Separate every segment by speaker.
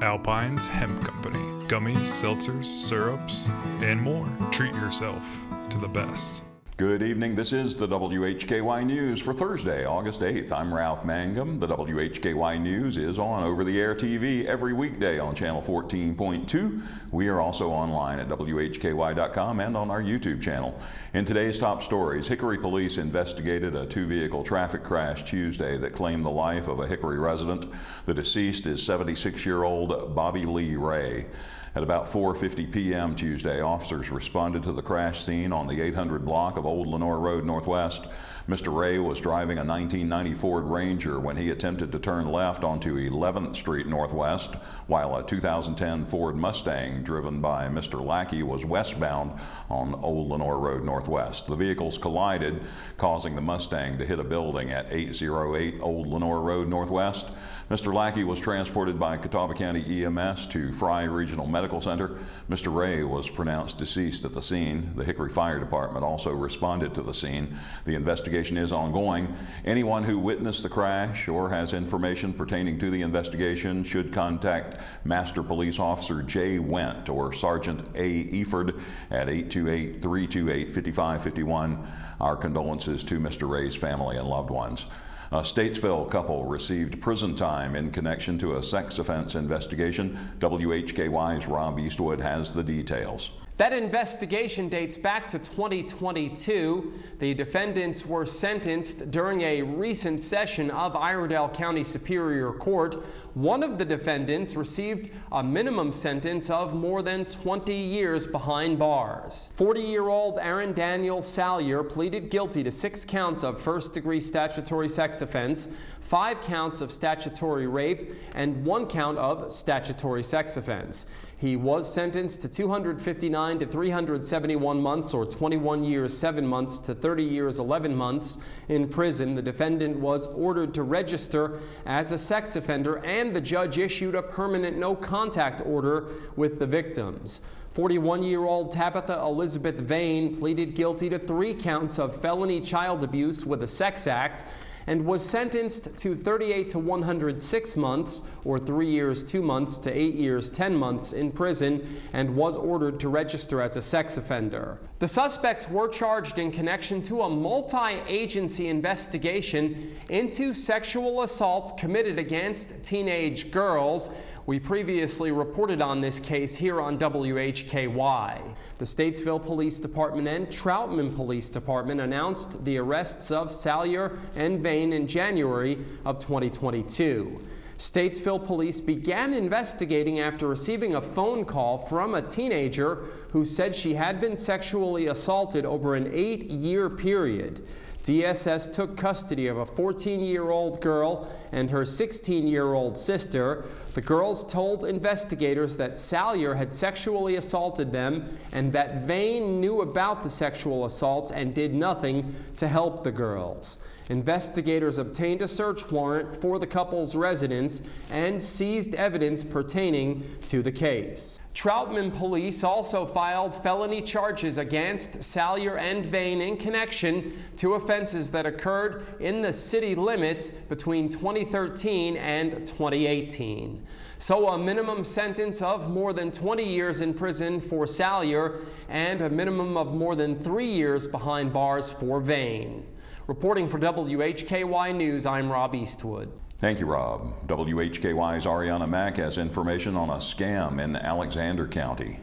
Speaker 1: Alpine's Hemp Company. Gummies, seltzers, syrups, and more. Treat yourself to the best.
Speaker 2: Good evening. This is the WHKY News for Thursday, August 8th. I'm Ralph Mangum. The WHKY News is on over-the-air TV every weekday on channel 14.2. We are also online at WHKY.com and on our YouTube channel. In today's top stories, Hickory police investigated a two-vehicle traffic crash Tuesday that claimed the life of a Hickory resident. The deceased is 76-year-old Bobby Lee Ray. At about 4:50 p.m. Tuesday, officers responded to the crash scene on the 800 block of Old Lenor Road Northwest. Mr. Ray was driving a 1990 Ford Ranger when he attempted to turn left onto 11th Street Northwest, while a 2010 Ford Mustang driven by Mr. Lackey was westbound on Old Lenor Road Northwest. The vehicles collided, causing the Mustang to hit a building at 808 Old Lenor Road Northwest. Mr. Lackey was transported by Catawba County EMS to Fry Regional Medical Center. Mr. Ray was pronounced deceased at the scene. The Hickory Fire Department also responded to the scene. The investigation is ongoing. Anyone who witnessed the crash or has information pertaining to the investigation should contact Master Police Officer J. Whitt or Sergeant A. Eford at 828-328-5551. Our condolences to Mr. Ray's family and loved ones. A Statesville couple received prison time in connection to a sex offense investigation. WHKY's Rob Eastwood has the details.
Speaker 3: That investigation dates back to 2022. The defendants were sentenced during a recent session of Iredell County Superior Court. One of the defendants received a minimum sentence of more than 20 years behind bars. 40-year-old Aaron Daniel Salyer pleaded guilty to 6 counts of first-degree statutory sex offense, 5 counts of statutory rape, and 1 count of statutory sex offense. He was sentenced to 259 to 371 months, or 21 years 7 months to 30 years 11 months in prison. The defendant was ordered to register as a sex offender, and the judge issued a permanent no-contact order with the victims. 41-year-old Tabitha Elizabeth Vane pleaded guilty to 3 counts of felony child abuse with a sex act and was sentenced to 38 to 106 months, or 3 years 2 months to 8 years 10 months in prison, and was ordered to register as a sex offender. The suspects were charged in connection to a multi-agency investigation into sexual assaults committed against teenage girls. We previously reported on this case here on WHKY. The Statesville Police Department and Troutman Police Department announced the arrests of Salyer and Vane in January of 2022. Statesville police began investigating after receiving a phone call from a teenager who said she had been sexually assaulted over an 8-year period. DSS took custody of a 14-year-old girl and her 16-year-old sister. The girls told investigators that Salyer had sexually assaulted them and that Vane knew about the sexual assaults and did nothing to help the girls. Investigators obtained a search warrant for the couple's residence and seized evidence pertaining to the case. Troutman police also filed felony charges against Salyer and Vane in connection to offenses that occurred in the city limits between 2013 and 2018. So a minimum sentence of more than 20 years in prison for Salyer and a minimum of more than 3 years behind bars for Vane. Reporting for WHKY News, I'm Rob Eastwood.
Speaker 2: Thank you, Rob. WHKY's Arianna Mack has information on a scam in Alexander County.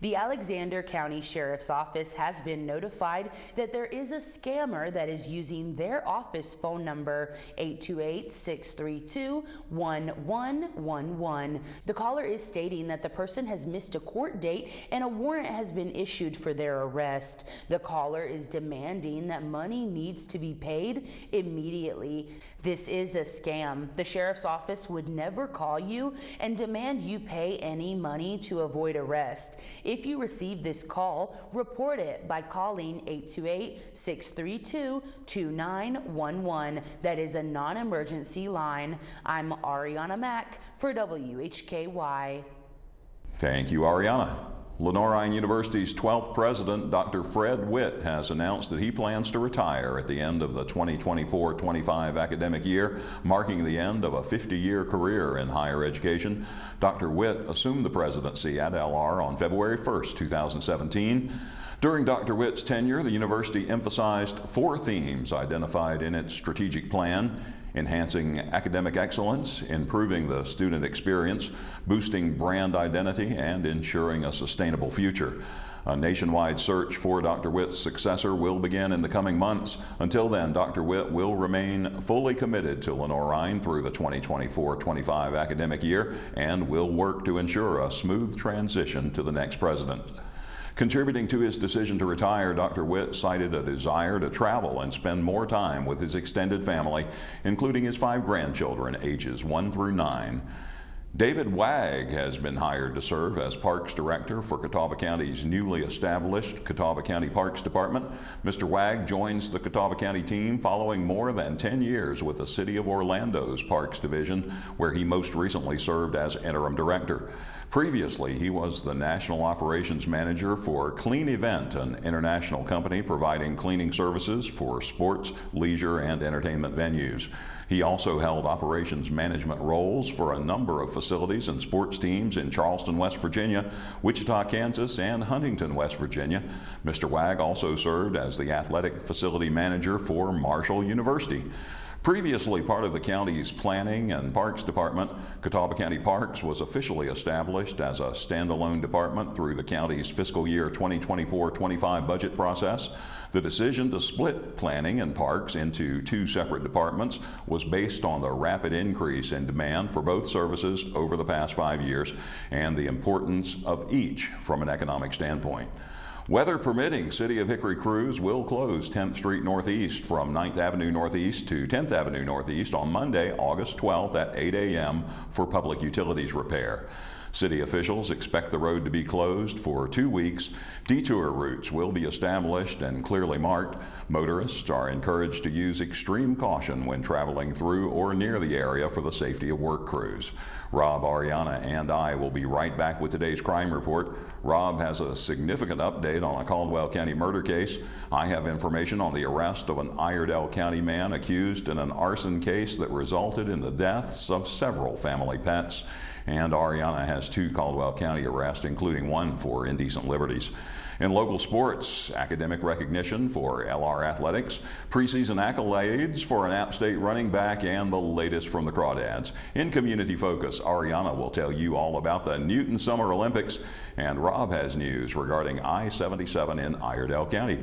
Speaker 4: The Alexander County Sheriff's Office has been notified that there is a scammer that is using their office phone number 828-632-1111. The caller is stating that the person has missed a court date and a warrant has been issued for their arrest. The caller is demanding that money needs to be paid immediately. This is a scam. The Sheriff's Office would never call you and demand you pay any money to avoid arrest. If you receive this call, report it by calling 828-632-2911. That is a non-emergency line. I'm Arianna Mack for WHKY.
Speaker 2: Thank you, Arianna. Lenoir-Rhyne University's 12th president, Dr. Fred Whitt, has announced that he plans to retire at the end of the 2024-25 academic year, marking the end of a 50-year career in higher education. Dr. Whitt assumed the presidency at LR on February 1st, 2017. During Dr. Whitt's tenure, the university emphasized 4 themes identified in its strategic plan: enhancing academic excellence, improving the student experience, boosting brand identity, and ensuring a sustainable future. A nationwide search for Dr. Whitt's successor will begin in the coming months. Until then, Dr. Whitt will remain fully committed to Lenoir-Rhyne through the 2024-25 academic year and will work to ensure a smooth transition to the next president. Contributing to his decision to retire, Dr. Whitt cited a desire to travel and spend more time with his extended family, including his 5 grandchildren, ages 1 through 9. David Wagg has been hired to serve as Parks Director for Catawba County's newly established Catawba County Parks Department. Mr. Wagg joins the Catawba County team following more than 10 years with the City of Orlando's Parks Division, where he most recently served as Interim Director. Previously, he was the National Operations Manager for Clean Event, an international company providing cleaning services for sports, leisure, and entertainment venues. He also held operations management roles for a number of facilities and sports teams in Charleston, West Virginia, Wichita, Kansas, and Huntington, West Virginia. Mr. Wagg also served as the athletic facility manager for Marshall University. Previously part of the county's Planning and Parks Department, Catawba County Parks was officially established as a standalone department through the county's fiscal year 2024-25 budget process. The decision to split Planning and Parks into 2 separate departments was based on the rapid increase in demand for both services over the past 5 years and the importance of each from an economic standpoint. Weather permitting, City of Hickory Crews will close 10th Street Northeast from 9th Avenue Northeast to 10th Avenue Northeast on Monday, August 12th at 8 a.m. for public utilities repair. City officials expect the road to be closed for 2 weeks. Detour routes will be established and clearly marked. Motorists are encouraged to use extreme caution when traveling through or near the area for the safety of work crews. Rob, Arianna, and I will be right back with today's crime report. Rob has a significant update on a Caldwell County murder case. I have information on the arrest of an Iredell County man accused in an arson case that resulted in the deaths of several family pets. And Arianna has 2 Caldwell County arrests, including 1 for indecent liberties. In local sports, academic recognition for LR athletics, preseason accolades for an App State running back, and the latest from the Crawdads. In community focus, Arianna will tell you all about the Newton Summer Olympics, and Rob has news regarding I-77 in Iredell County.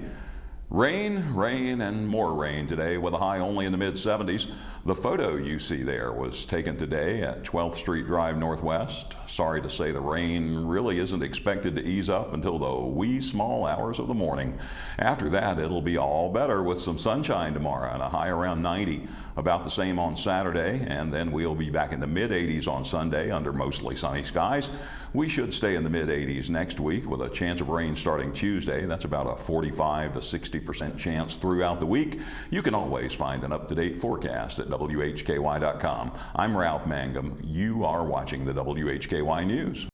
Speaker 2: Rain, and more rain today with a high only in the mid-70s. The photo you see there was taken today at 12th Street Drive Northwest. Sorry to say the rain really isn't expected to ease up until the wee small hours of the morning. After that, it'll be all better with some sunshine tomorrow and a high around 90. About the same on Saturday, and then we'll be back in the mid-80s on Sunday under mostly sunny skies. We should stay in the mid-80s next week with a chance of rain starting Tuesday. That's about a 45 to 60% chance throughout the week. You can always find an up-to-date forecast at WHKY.com. I'm Ralph Mangum. You are watching the WHKY News.